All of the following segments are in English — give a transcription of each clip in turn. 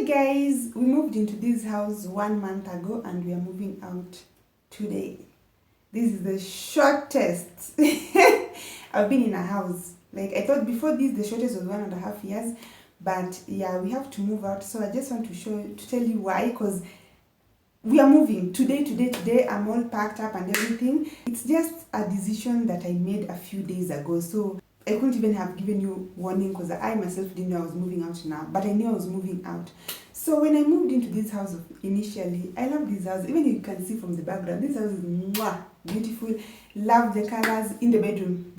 guys, we moved into this house 1 month ago and we are moving out today. This is the shortest I've been in a house. Like I thought before this the shortest was 1.5 years, but yeah, we have to move out. So I just want to tell you why, because we are moving today. I'm all packed up and everything. It's just a decision that I made a few days ago, so I couldn't even have given you warning because I myself didn't know I was moving out now, but I knew I was moving out. So when I moved into this house initially, I love this house. Even you can see from the background, this house is mwah, beautiful. Love the colors in the bedroom.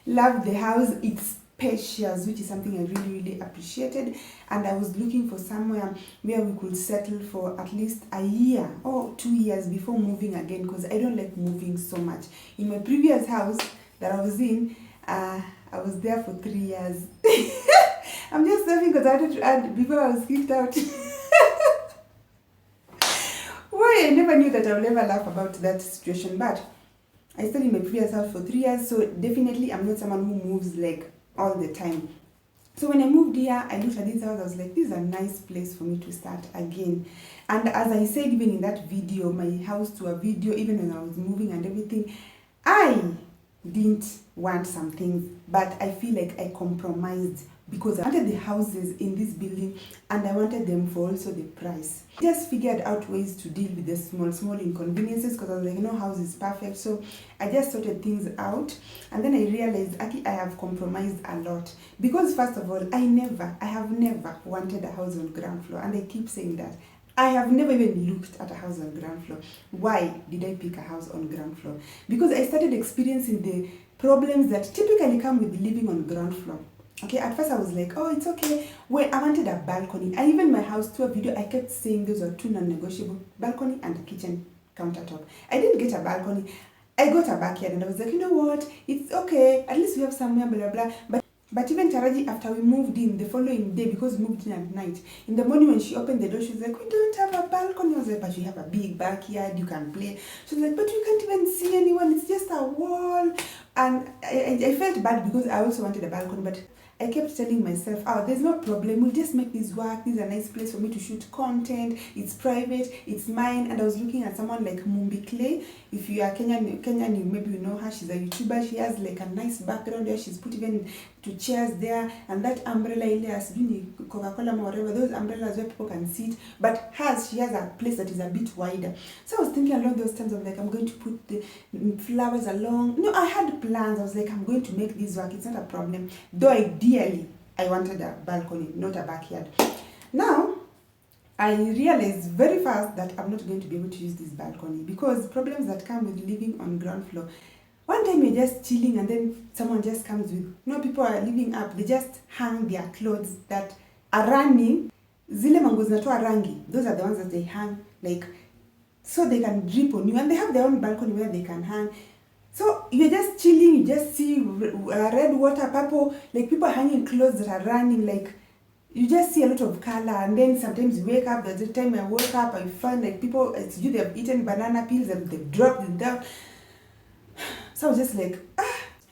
Love the house. It's spacious, which is something I really appreciated. And I was looking for somewhere where we could settle for at least a year or 2 years before moving again, because I don't like moving so much. In my previous house that I was in, I was there for 3 years. I'm just laughing because I wanted to add before I was kicked out. Why I never knew that I would never laugh about that situation, but I stayed in my previous house for 3 years, so definitely I'm not someone who moves like all the time. So when I moved here, I looked at this house, I was like, this is a nice place for me to start again. And as I said even in that video, my house to a video, even when I was moving and everything, I didn't want some things, but I feel like I compromised because I wanted the houses in this building and I wanted them for also the price. I just figured out ways to deal with the small inconveniences, because I was like, no house is perfect. So I just sorted things out, and then I realized actually I have compromised a lot, because first of all, I have never wanted a house on ground floor, and I keep saying that. I have never even looked at a house on ground floor. Why did I pick a house on ground floor? Because I started experiencing the problems that typically come with living on ground floor. Okay, at first I was like, oh, it's okay. Well, I wanted a balcony. And even my house to a video, I kept saying those are two non-negotiable: balcony and a kitchen countertop. I didn't get a balcony. I got a backyard, and I was like, you know what? It's okay. At least we have somewhere, blah, blah, blah. But even Taraji, after we moved in the following day, because we moved in at night, in the morning when she opened the door, she was like, we don't have a balcony. I was like, but you have a big backyard, you can play. She was like, but you can't even see anyone. It's just a wall. And I felt bad because I also wanted a balcony, but I kept telling myself, oh, there's no problem. We'll just make this work. This is a nice place for me to shoot content. It's private. It's mine. And I was looking at someone like Mumbi Clay. If you are Kenyan, maybe you know her. She's a YouTuber. She has like a nice background there. She's put even 2 chairs there. And that umbrella in there, Coca-Cola or whatever, those umbrellas where people can sit. But hers, she has a place that is a bit wider. So I was thinking along those terms of like, I'm going to put the flowers along. No, I had plans. I was like, I'm going to make this work. It's not a problem. Though ideally, I wanted a balcony, not a backyard. Now, I realized very fast that I'm not going to be able to use this balcony because problems that come with living on ground floor. One time you're just chilling and then someone just comes with, people are living up, they just hang their clothes that are running. Zile mango zinatoa rangi, those are the ones that they hang, like, so they can drip on you, and they have their own balcony where they can hang. So you're just chilling, you just see red water, purple, like people hanging clothes that are running, like you just see a lot of color. And then sometimes you wake up, the time I woke up, I find like people, it's you, they've eaten banana peels and they've dropped it down. So I was just like,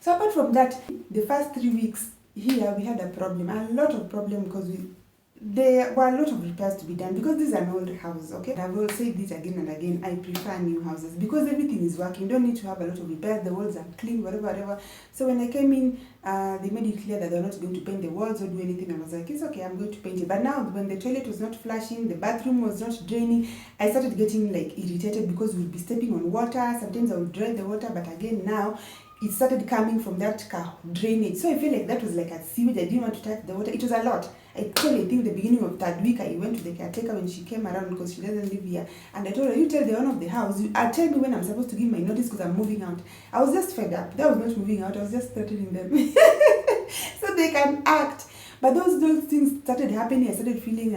So apart from that, the first 3 weeks here, we had a lot of problem, because there were a lot of repairs to be done, because this is an old house, okay? I will say this again and again, I prefer new houses because everything is working. You don't need to have a lot of repairs, the walls are clean, whatever. So when I came in, they made it clear that they're not going to paint the walls or do anything. I was like, it's okay, I'm going to paint it. But now when the toilet was not flushing, the bathroom was not draining, I started getting like irritated because we'll be stepping on water. Sometimes I would drain the water, but again now, it started coming from that car drainage. So I feel like that was like a sewage. I didn't want to touch the water. It was a lot. I think the beginning of 3rd week, I went to the caretaker when she came around, because she doesn't live here. And I told her, you tell the owner of the house, tell me when I'm supposed to give my notice because I'm moving out. I was just fed up. That was not moving out. I was just threatening them. So they can act. But those things started happening. I started feeling,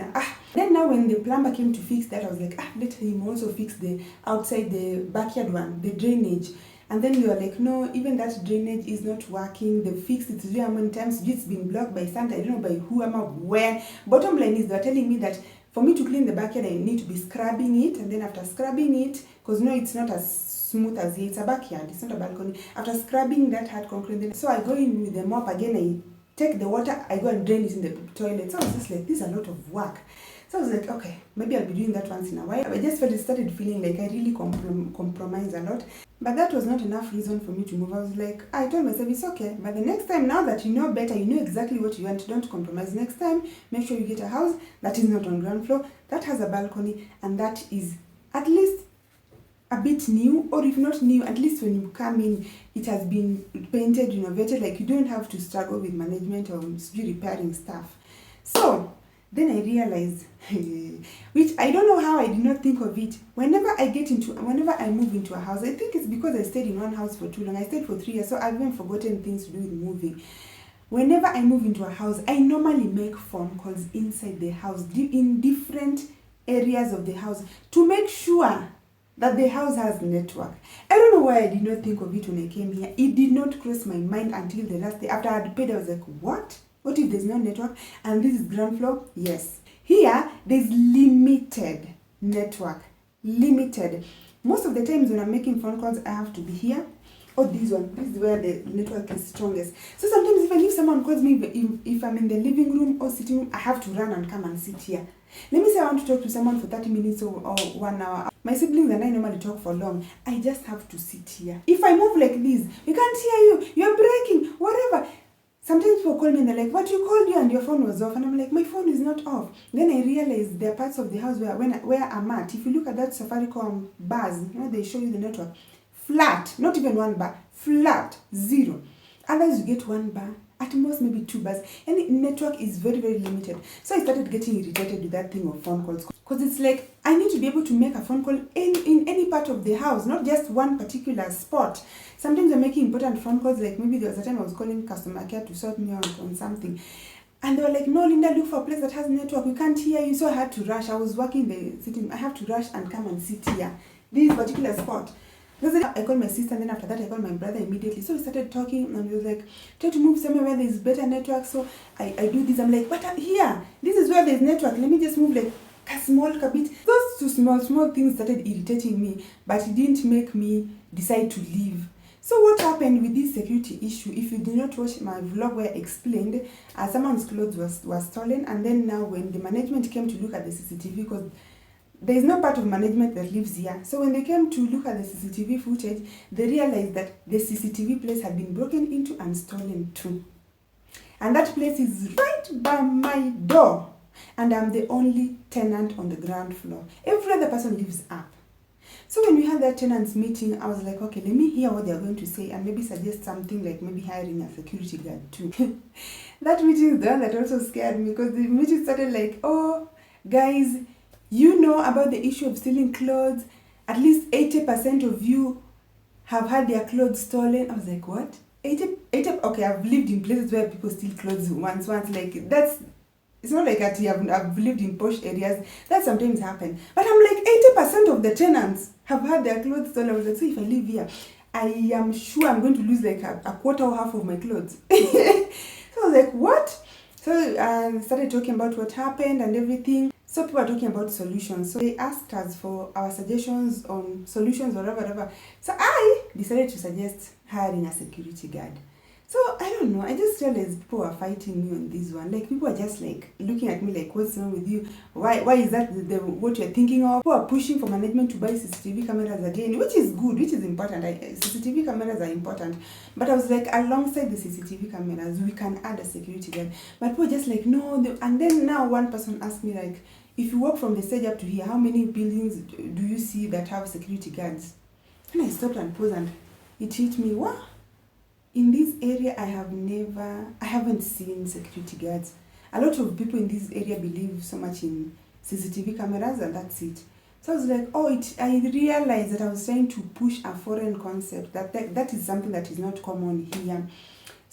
Then now when the plumber came to fix that, I was like, let him also fix the outside, the backyard one, the drainage. And then you are like, no, even that drainage is not working. They fixed it 3 how many times. It's been blocked by something. I don't know by who, where. Bottom line is they're telling me that for me to clean the backyard, I need to be scrubbing it. And then after scrubbing it, because no, it's not as smooth as here. It's a backyard. It's not a balcony. After scrubbing that hard concrete, so I go in with the mop again. I take the water, I go and drain it in the toilet. So I was just like, this is a lot of work. So I was like, okay, maybe I'll be doing that once in a while. I just started feeling like I really compromise a lot. But that was not enough reason for me to move. I was like, I told myself, it's okay. But the next time, now that you know better, you know exactly what you want, don't compromise. Next time, make sure you get a house that is not on ground floor, that has a balcony, and that is at least a bit new, or if not new, at least when you come in, it has been painted, renovated, like you don't have to struggle with management or repairing stuff. So then I realized, which I don't know how I did not think of it. Whenever I move into a house, I think it's because I stayed in one house for too long. I stayed for 3 years, so I've even forgotten things to do with moving. Whenever I move into a house, I normally make phone calls inside the house, in different areas of the house, to make sure that the house has network. I don't know why I did not think of it when I came here. It did not cross my mind until the last day. After I had paid, I was like, what? What if there's no network? And this is ground floor? Yes. Here, there's limited network. Limited. Most of the times when I'm making phone calls, I have to be here. Or this one. This is where the network is strongest. So sometimes even if someone calls me, if I'm in the living room or sitting room, I have to run and come and sit here. Let me say I want to talk to someone for 30 minutes or 1 hour. My siblings and I normally talk for long. I just have to sit here. If I move like this, we can't hear you. You're breaking. Whatever. Sometimes people call me and they're like, what, you called you and your phone was off? And I'm like, my phone is not off. Then I realized there are parts of the house where I'm at. If you look at that Safaricom bars, they show you the network. Flat. Not even 1 bar. Flat. 0. Otherwise you get 1 bar. At most maybe 2 bars. And network is very, very limited. So I started getting irritated with that thing of phone calls. Because it's like, I need to be able to make a phone call in any part of the house, not just one particular spot. Sometimes I'm making important phone calls, like maybe there was a time I was calling customer care to sort me out on something. And they were like, no, Linda, look for a place that has network. We can't hear you. So I had to rush. I was working the sitting. I have to rush and come and sit here. This particular spot. I called my sister, and then after that I called my brother immediately. So we started talking, and we was like, try to move somewhere where there's better network. So I do this. I'm like, but here, this is where there's network. Let me just move like a small bit. Those two small things started irritating me, but it didn't make me decide to leave. So what happened with this security issue? If you did not watch my vlog where I explained, someone's clothes was stolen, and then now when the management came to look at the CCTV, because there is no part of management that lives here. So when they came to look at the CCTV footage, they realized that the CCTV place had been broken into and stolen too. And that place is right by my door. And I'm the only tenant on the ground floor. Every other person lives up. So when we had that tenants meeting, I was like, okay, let me hear what they're going to say and maybe suggest something like maybe hiring a security guard too. That meeting is the one that also scared me, because the meeting started like, oh, guys, you know about the issue of stealing clothes. At least 80% of you have had their clothes stolen. I was like, what? 80? Okay, I've lived in places where people steal clothes once. Like, it's not like I've lived in posh areas. That sometimes happen. But I'm like, 80% of the tenants have had their clothes stolen. I was like, so if I live here, I am sure I'm going to lose like a quarter or half of my clothes. So I was like, what? So I started talking about what happened and everything. So people are talking about solutions. So they asked us for our suggestions on solutions or whatever. So I decided to suggest hiring a security guard. So I don't know. I just realized people are fighting me on this one. Like, people are just like looking at me like, what's wrong with you? Why is that what you're thinking of? People are pushing for management to buy CCTV cameras again, which is good, which is important. CCTV cameras are important. But I was like, alongside the CCTV cameras, we can add a security guard. But people are just like, no. And then now one person asked me like, if you walk from the stage up to here, how many buildings do you see that have security guards? And I stopped and paused, and it hit me, what? In this area, I haven't seen security guards. A lot of people in this area believe so much in CCTV cameras, and that's it. So I was like, I realized that I was trying to push a foreign concept, that is something that is not common here.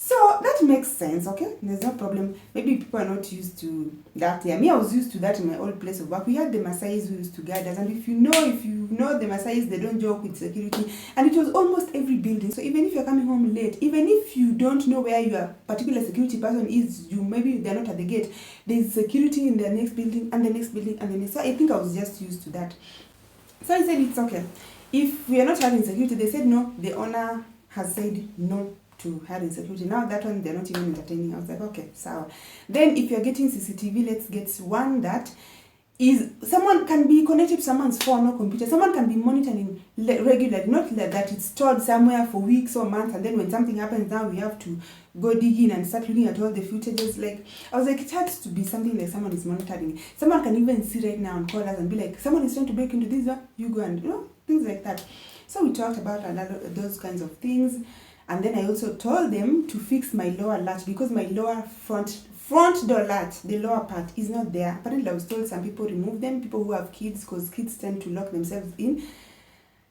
So that makes sense, okay? There's no problem. Maybe people are not used to that here. Me, I was used to that in my old place of work. We had the Maasais who used to guide us, and if you know the Maasais, they don't joke with security. And it was almost every building. So even if you're coming home late, even if you don't know where your particular security person is, maybe they're not at the gate, there's security in the next building and the next building and the next. So I think I was just used to that. So I said, it's okay. If we are not having security, they said no. The owner has said no. to hiring security. Now that one, they're not even entertaining. I was like, okay, sour. Then if you're getting CCTV, let's get one that is, someone can be connected to someone's phone or computer. Someone can be monitoring regularly, not that it's stored somewhere for weeks or months, and then when something happens, now we have to go dig in and start looking at all the footages. Like, I was like, it has to be something like someone is monitoring. Someone can even see right now and call us and be like, someone is trying to break into this one, you go and, things like that. So we talked about those kinds of things. And then I also told them to fix my lower latch, because my lower front door latch, the lower part, is not there. Apparently I was told some people remove them, people who have kids, because kids tend to lock themselves in.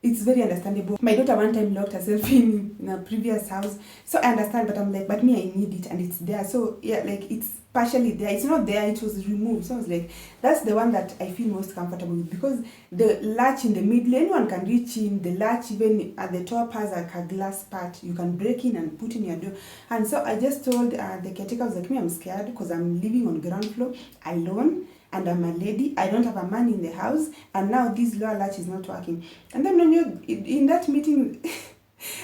It's very understandable. My daughter one time locked herself in a previous house. So I understand, but I'm like, but me, I need it, and it's there. So yeah, like, it's partially there. It's not there, it was removed. So I was like, that's the one that I feel most comfortable with, because the latch in the middle, anyone can reach in. The latch even at the top has like a glass part. You can break in and put in your door. And so I just told the caretaker, I was like, me, I'm scared because I'm living on ground floor alone. And I'm a lady, I don't have a man in the house, and now this lower latch is not working. And then when you're in that meeting,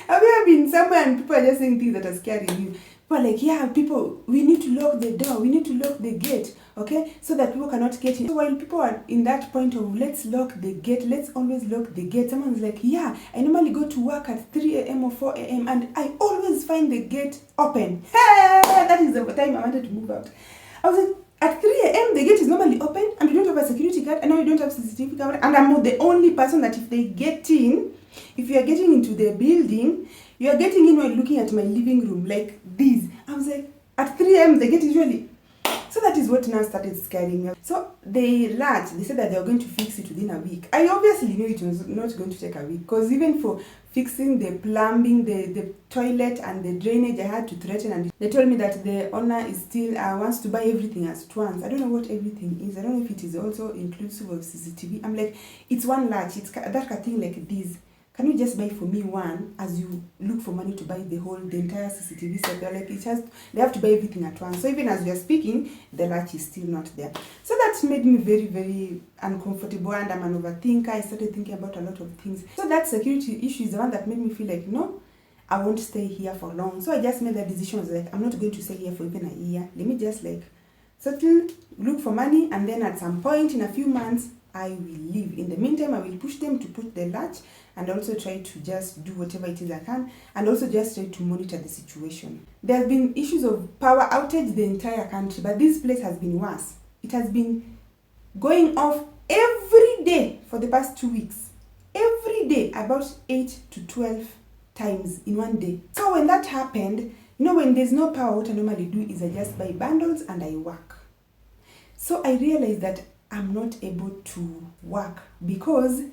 have you ever been somewhere and people are just saying things that are scaring you? People are like, yeah, people, we need to lock the door, we need to lock the gate, okay, so that people cannot get in. So while people are in that point of, let's lock the gate, let's always lock the gate, someone's like, yeah, I normally go to work at 3 a.m. or 4 a.m. and I always find the gate open. Hey, that is the time I wanted to move out. I was like, at 3 a.m. the gate is normally open, and we don't have a security guard, and now we don't have CCTV camera, and I'm not the only person that if they get in, if you are getting into the building, you are getting in while looking at my living room like this. I was like, at 3 a.m. the gate is usually. So that is what now started scaring me. So they said that they were going to fix it within a week. I obviously knew it was not going to take a week, because even for fixing the plumbing, the toilet and the drainage, I had to threaten, and they told me that the owner is still wants to buy everything at once. I don't know what everything is. I don't know if it is also inclusive of CCTV. I'm like, it's one latch. It's that kind of thing like this. Can you just buy for me one as you look for money to buy the entire CCTV set? They're like, they have to buy everything at once. So even as we are speaking, the latch is still not there. So that made me very, very uncomfortable, and I'm an overthinker. I started thinking about a lot of things. So that security issue is the one that made me feel like, no, I won't stay here for long. So I just made that decision. I was like, I'm not going to stay here for even a year. Let me just like settle, look for money, and then at some point in a few months, I will leave. In the meantime, I will push them to put the latch, and also try to just do whatever it is I can, and also just try to monitor the situation. There have been issues of power outage the entire country, but this place has been worse. It has been going off every day for the past 2 weeks. Every day, about 8 to 12 times in one day. So when that happened, when there's no power, what I normally do is I just buy bundles and I work. So I realized that I'm not able to work, because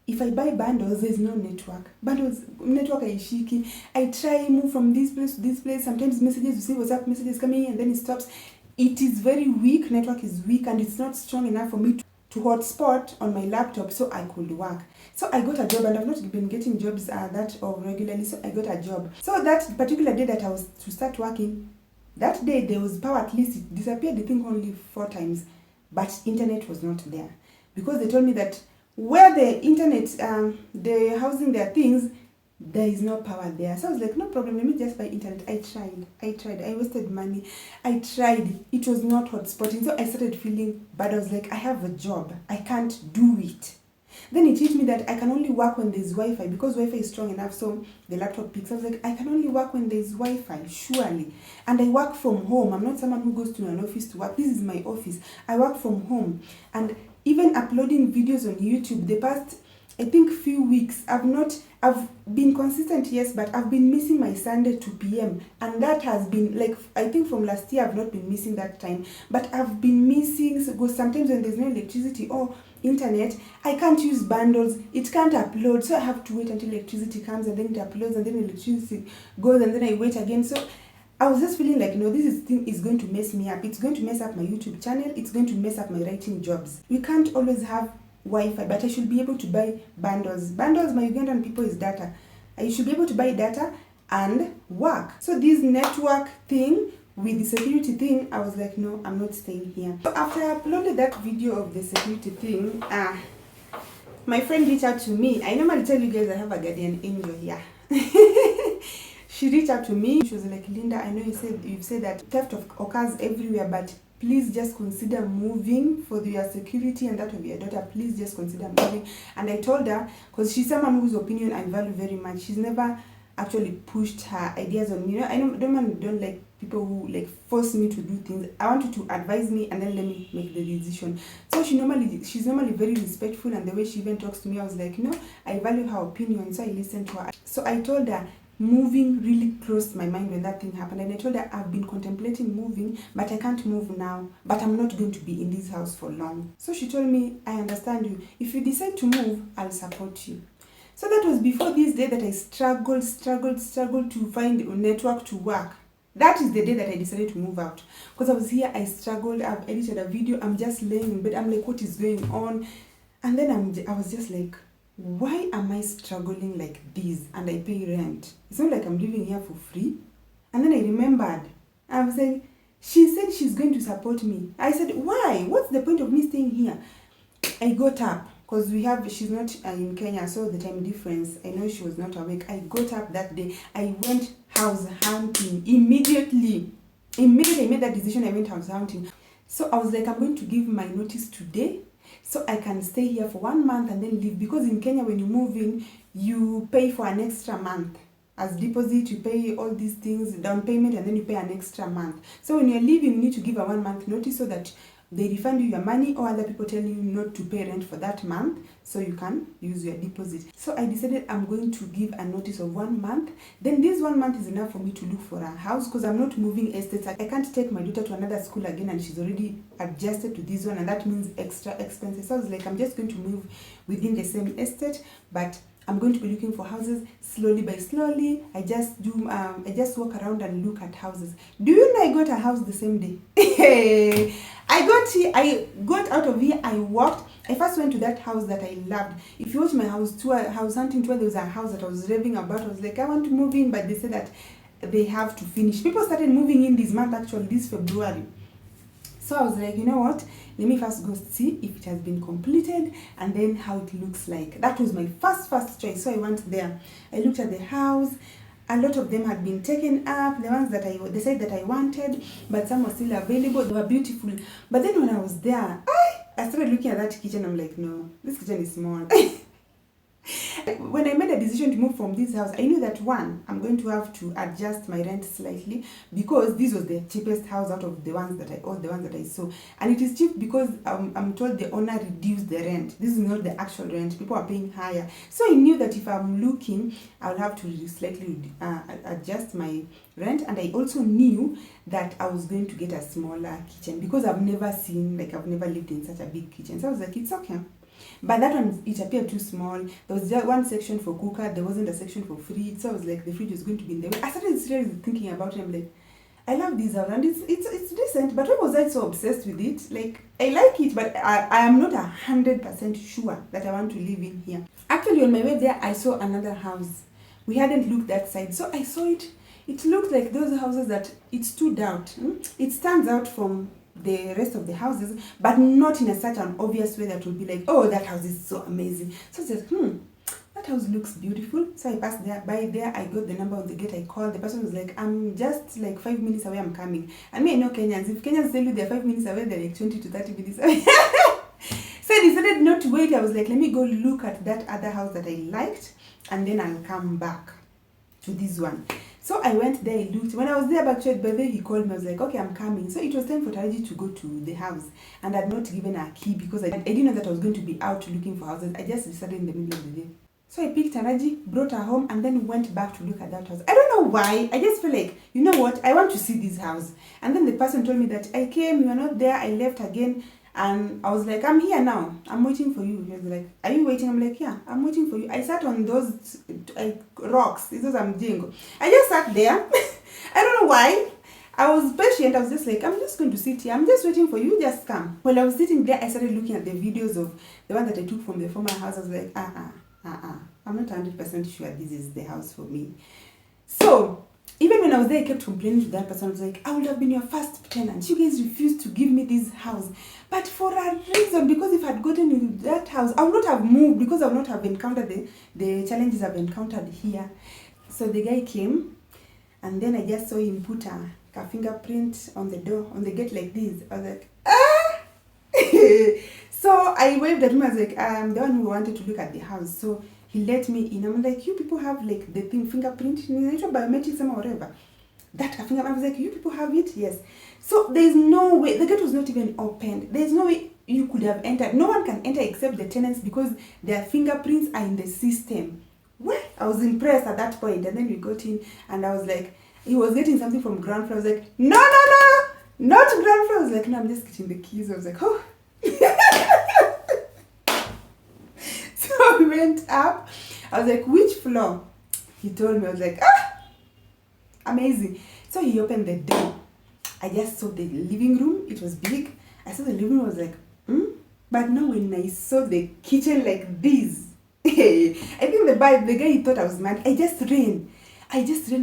if I buy bundles, there's no network. Bundles, network haishiki. I try move from this place to this place. Sometimes messages, you see WhatsApp messages coming in and then it stops. It is very weak. Network is weak, and it's not strong enough for me to hotspot on my laptop so I could work. So I got a job, and I've not been getting jobs that regularly. So I got a job. So that particular day that I was to start working, that day there was power. At least it disappeared, I think, only 4 times. But internet was not there, because they told me that where the internet, they're housing their things, there is no power there. So I was like, no problem, let me just buy internet. I tried, I wasted money. I tried, it was not hotspotting. So I started feeling bad. I was like, I have a job, I can't do it. Then it hit me that I can only work when there's Wi-Fi, because Wi-Fi is strong enough so the laptop picks. I was like, I can only work when there's Wi-Fi, surely. And I work from home. I'm not someone who goes to an office to work. This is my office. I work from home. And even uploading videos on YouTube, the past, I think, few weeks, I've been consistent, yes, but I've been missing my Sunday 2 p.m. And that has been, like, I think from last year, I've not been missing that time. But I've been missing, because sometimes when there's no electricity or internet, I can't use bundles, it can't upload, so I have to wait until electricity comes, and then it uploads, and then electricity goes, and then I wait again. So I was just feeling like, this thing is going to mess me up. It's going to mess up my YouTube channel. It's going to mess up my writing jobs. We can't always have Wi-Fi, but I should be able to buy bundles. Bundles, my Ugandan people, is data. I should be able to buy data and work. So this network thing with the security thing, I was like, no, I'm not staying here. So after I uploaded that video of the security thing, my friend reached out to me. I normally tell you guys I have a guardian angel here. She reached out to me. She was like, Linda, I know you've said that theft occurs everywhere, but please just consider moving for your security and that of your daughter. Please just consider moving. And I told her, because she's someone whose opinion I value very much. She's never actually pushed her ideas on me. I don't like people who like force me to do things. I want you to advise me and then let me make the decision. So she's normally very respectful, and the way she even talks to me, I was like, I value her opinion, so I listened to her. So I told her moving really crossed my mind when that thing happened, and I told her I've been contemplating moving, but I can't move now, but I'm not going to be in this house for long. So she told me, I understand you. If you decide to move, I'll support you. So that was before this day that I struggled to find a network to work. That is the day that I decided to move out. Because I was here, I struggled, I've edited a video, I'm just laying in bed, I'm like, what is going on? And then I was just like, why am I struggling like this and I pay rent? It's not like I'm living here for free. And then I remembered, I was like, she said she's going to support me. I said, why? What's the point of me staying here? I got up. Because she's not in Kenya, so the time difference, I know she was not awake. I got up that day. I went house hunting immediately. Immediately I made that decision, I went house hunting. So I was like, I'm going to give my notice today, so I can stay here for 1 month and then leave. Because in Kenya, when you move in, you pay for an extra month. As deposit, you pay all these things, down payment, and then you pay an extra month. So when you're leaving, you need to give a 1 month notice so that they refund you your money, or other people tell you not to pay rent for that month so you can use your deposit. So I decided I'm going to give a notice of 1 month. Then this 1 month is enough for me to look for a house, because I'm not moving estates. I can't take my daughter to another school again, and she's already adjusted to this one, and that means extra expenses. So I was like, I'm just going to move within the same estate, but I'm going to be looking for houses slowly by slowly. I just walk around and look at houses. Do you know I got a house the same day? I got out of here, I walked. I first went to that house that I loved. If you watch my house hunting tour, there was a house that I was raving about. I was like, I want to move in, but they said that they have to finish. People started moving in this month, actually, this February. So I was like, you know what? Let me first go see if it has been completed and then how it looks like. That was my first choice. So I went there. I looked at the house. A lot of them had been taken up. The ones that they said that I wanted, but some were still available. They were beautiful. But then when I was there, I started looking at that kitchen. I'm like, no, this kitchen is small. When I made a decision to move from this house, I knew that one, I'm going to have to adjust my rent slightly, because this was the cheapest house out of the ones that I saw. And it is cheap because I'm told the owner reduced the rent. This is not the actual rent. People are paying higher. So I knew that if I'm looking, I'll have to slightly adjust my rent. And I also knew that I was going to get a smaller kitchen, because I've never lived in such a big kitchen. So I was like, it's okay. But that one, it appeared too small. There was just one section for cooker. There wasn't a section for fridge. So I was like, the fridge was going to be in the way. I started seriously thinking about it. I'm like, I love this house and it's decent. But why was I so obsessed with it? Like, I like it, but I am not 100% sure that I want to live in here. Actually, on my way there, I saw another house. We hadn't looked that side. So I saw it. It looked like those houses that it stood out. It stands out from the rest of the houses, but not in such an obvious way that will be like, oh, that house is so amazing. So I said, that house looks beautiful. So I passed by there, I got the number on the gate, I called. The person was like, I'm just like 5 minutes away, I'm coming. And me, I know Kenyans. If Kenyans tell you they're 5 minutes away, they're like 20 to 30 minutes away. So I decided not to wait. I was like, let me go look at that other house that I liked, and then I'll come back to this one. So I went there, I looked. When I was there, actually, by the way, he called me. I was like, okay, I'm coming. So it was time for Taraji to go to the house. And I'd not given her a key because I didn't know that I was going to be out looking for houses. I just decided in the middle of the day. So I picked Taraji, brought her home, and then went back to look at that house. I don't know why. I just feel like, you know what? I want to see this house. And then the person told me that I came, you were not there. I left again. And I was like, I'm here now. I'm waiting for you. He was like, are you waiting? I'm like, yeah, I'm waiting for you. I sat on those rocks. This was Mjingo. I just sat there. I don't know why. I was patient. I was just like, I'm just going to sit here. I'm just waiting for you. Just come. While I was sitting there, I started looking at the videos of the one that I took from the former house. I was like, I'm not 100% sure this is the house for me. So even when I was there, I kept complaining to that person. I was like, I would have been your first tenant. You guys refused to give me this house. But for a reason, because if I'd gotten in that house, I would not have moved, because I would not have encountered the challenges I've encountered here. So the guy came. And then I just saw him put a fingerprint on the door, on the gate like this. I was like, ah! So I waved at him. I was like, I'm the one who wanted to look at the house. So he let me in. I'm like, you people have like the thing fingerprint, biometrics or whatever. That fingerprint. I was like, you people have it? Yes. So there's no way. The gate was not even opened. There's no way you could have entered. No one can enter except the tenants because their fingerprints are in the system. Well, I was impressed at that point. And then we got in and I was like, he was getting something from ground floor. I was like, no, not ground floor. I was like, no, I'm just getting the keys. I was like, oh. So we went up. I was like, which floor? He told me. I was like, amazing. So he opened the door. I just saw the living room. It was big. I saw the living room. I was like, But now when I saw the kitchen like this, I think the guy he thought I was mad. I just ran. I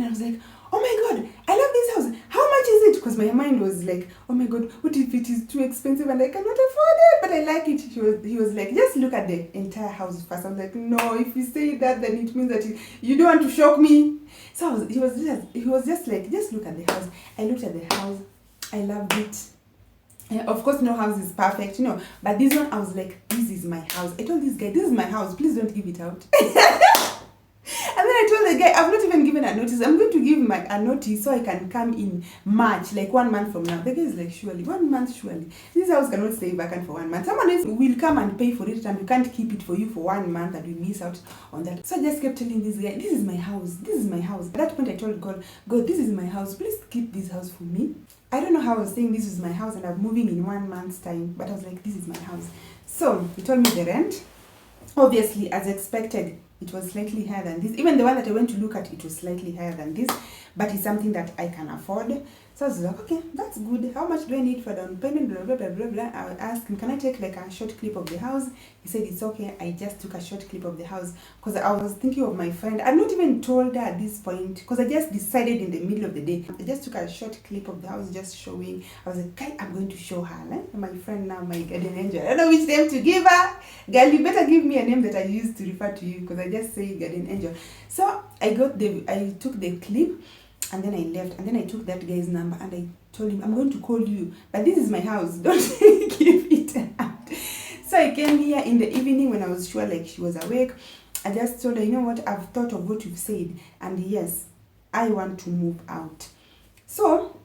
was like, oh my God, I love this house. How much is it? Because my mind was like, oh my God, what if it is too expensive and I cannot afford it? But I like it. He was like, just look at the entire house first. I was like, no, if you say that, then it means that you don't want to shock me. So he was just like, just look at the house. I looked at the house. I loved it. Of course, no house is perfect, but this one, I was like, this is my house. I told this guy, this is my house. Please don't give it out. And then I told the guy, I've not even given a notice. I'm going to give a notice so I can come in March, like 1 month from now. The guy is like, surely, 1 month, surely. This house cannot stay vacant for 1 month. Someone else will come and pay for it and we can't keep it for you for 1 month and we miss out on that. So I just kept telling this guy, this is my house. This is my house. At that point, I told God, this is my house. Please keep this house for me. I don't know how I was saying this is my house and I'm moving in 1 month's time, but I was like, this is my house. So he told me the rent. Obviously, as expected, it was slightly higher than this. Even the one that I went to look at, it was slightly higher than this, but it's something that I can afford. So I was like, okay, that's good. How much do I need for down payment? Blah, blah, blah, blah, blah. I asked him, can I take like a short clip of the house? He said, it's okay. I just took a short clip of the house because I was thinking of my friend. I'm not even told her at this point because I just decided in the middle of the day. I just took a short clip of the house just showing. I was like, okay, I'm going to show her. My friend now, my guardian angel. I don't know which name to give her. Girl, you better give me a name that I used to refer to you because I just say guardian angel. So I took the clip. And then I left, and then I took that guy's number, and I told him, I'm going to call you, but this is my house, don't give it out. So I came here in the evening when I was sure like she was awake. I just told her, you know what, I've thought of what you've said, and yes, I want to move out. So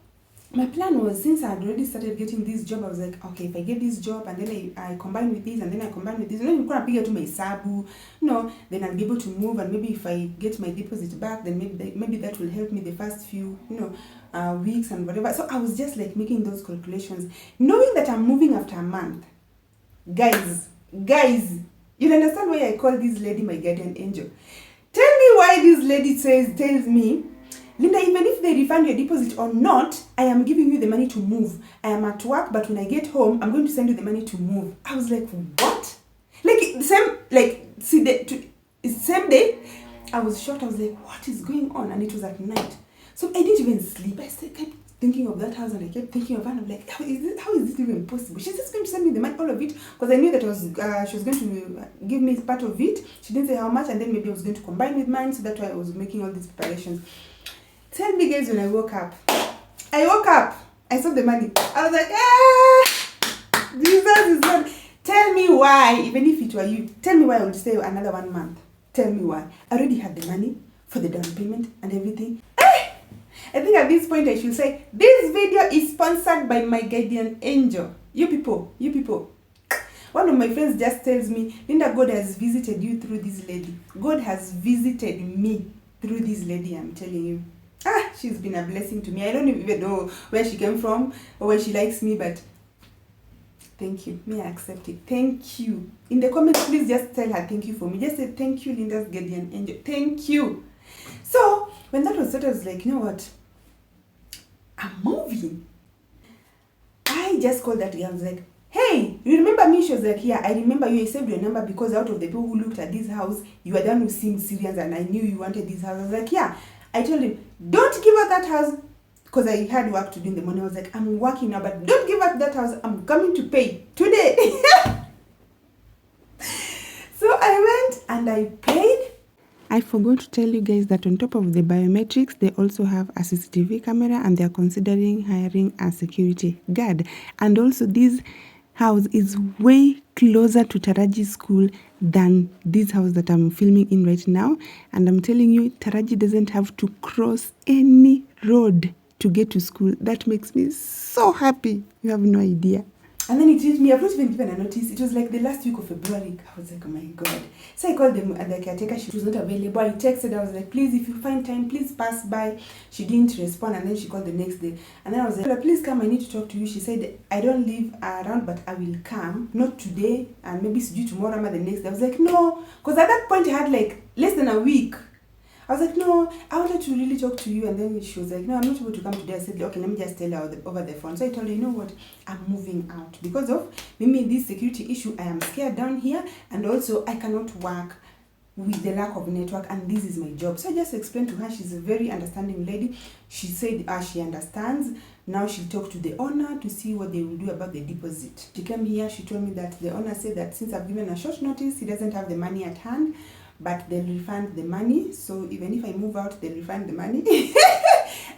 my plan was, since I had already started getting this job, I was like, okay, if I get this job and then I combine with this and then I combine with this, and then I'm going to to my sabu, then I'll be able to move, and maybe if I get my deposit back, then maybe that will help me the first few, weeks and whatever. So I was just like making those calculations, knowing that I'm moving after a month. Guys, you'll understand why I call this lady my guardian angel. Tell me why this lady tells me, Linda, even if they refund your deposit or not, I am giving you the money to move. I am at work, but when I get home, I'm going to send you the money to move. I was like, what? Same day, I was shocked. I was like, what is going on? And it was at night. So I didn't even sleep. I kept thinking of that house and I kept thinking of her. And I'm like, how is this even possible? She's just going to send me the money, all of it, because I knew that she was going to give me part of it. She didn't say how much, and then maybe I was going to combine with mine. So that's why I was making all these preparations. Tell me, guys, when I woke up, I saw the money. I was like, Jesus is not. Tell me why, even if it were you, tell me why I would stay another 1 month. Tell me why. I already had the money for the down payment and everything. I think at this point I should say, this video is sponsored by my guardian angel. You people. One of my friends just tells me, Linda, God has visited you through this lady. God has visited me through this lady, I'm telling you. She's been a blessing to me. I don't even know where she came from or why she likes me, but thank you. May I accept it? Thank you. In the comments, please just tell her thank you for me. Just say thank you, Linda's guardian angel. Thank you. So when that was started, I was like, you know what? I'm moving. I just called that girl. I was like, hey, you remember me? She was like, yeah, I remember you. I saved your number because out of the people who looked at this house, you were the one who seemed serious and I knew you wanted this house. I was like, yeah. I told him, don't give her that house, because I had work to do in the morning. I was like, I'm working now, but don't give her that house. I'm coming to pay today. So I went and I paid. I forgot to tell you guys that on top of the biometrics, they also have a CCTV camera and they're considering hiring a security guard. And also this house is way closer to Taraji school than this house that I'm filming in right now. And I'm telling you, Taraji doesn't have to cross any road to get to school. That makes me so happy. You have no idea. And then it hit me. I've not even given a notice. It was like the last week of February. I was like, oh my God. So I called them and the caretaker. She was not available. I texted. I was like, please, if you find time, please pass by. She didn't respond. And then she called the next day. And then I was like, please come. I need to talk to you. She said, I don't live around, but I will come. Not today. And maybe it's due tomorrow or the next day. I was like, no. Because at that point, I had like less than a week. I was like, no, I wanted to really talk to you. And then she was like, no, I'm not able to come today. I said, okay, let me just tell her over the phone. So I told her, you know what, I'm moving out. Because of maybe this security issue, I am scared down here. And also, I cannot work with the lack of network. And this is my job. So I just explained to her. She's a very understanding lady. She said she understands. Now she'll talk to the owner to see what they will do about the deposit. She came here. She told me that the owner said that since I've given a short notice, he doesn't have the money at hand. But they'll refund the money. So even if I move out, they'll refund the money.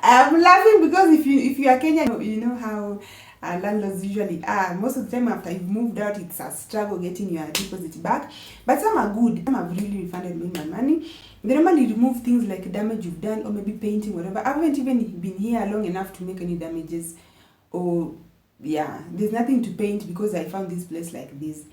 I'm laughing because if you are Kenyan, you know how landlords usually are. Most of the time after you've moved out, it's a struggle getting your deposit back. But some are good. Some have really refunded me my money. They normally remove things like damage you've done or maybe painting, whatever. I haven't even been here long enough to make any damages. Or yeah, there's nothing to paint because I found this place like this.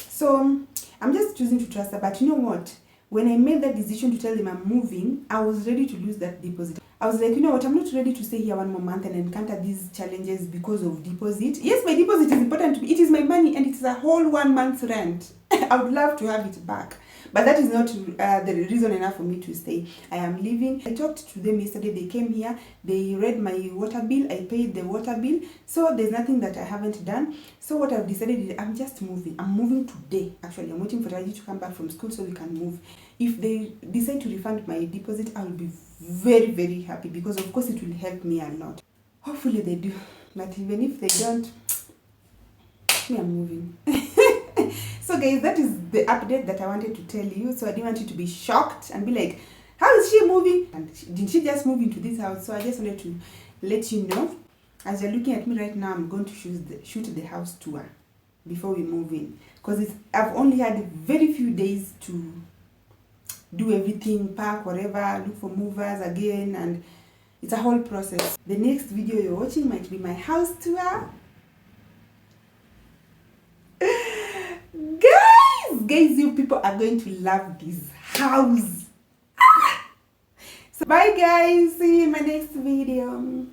So I'm just choosing to trust her. But you know what? When I made that decision to tell them I'm moving, I was ready to lose that deposit. I was like, you know what, I'm not ready to stay here one more month and encounter these challenges because of deposit. Yes, my deposit is important to me. It is my money and it's a whole 1 month's rent. I would love to have it back. But that is not the reason enough for me to stay. I am leaving. I talked to them yesterday. They came here. They read my water bill. I paid the water bill. So there's nothing that I haven't done. So what I've decided is I'm just moving. I'm moving today. Actually, I'm waiting for Raji to come back from school so we can move. If they decide to refund my deposit, I will be very, very happy because of course it will help me a lot. Hopefully they do. But even if they don't, me, I'm moving. So guys, that is the update that I wanted to tell you. So I didn't want you to be shocked and be like, how is she moving? And didn't she just move into this house? So I just wanted to let you know. As you're looking at me right now, I'm going to shoot the house tour before we move in. Because I've only had very few days to do everything, pack, whatever, look for movers again, and it's a whole process. The next video you're watching might be my house tour. Guys, you people are going to love this house. So bye guys, see you in my next video.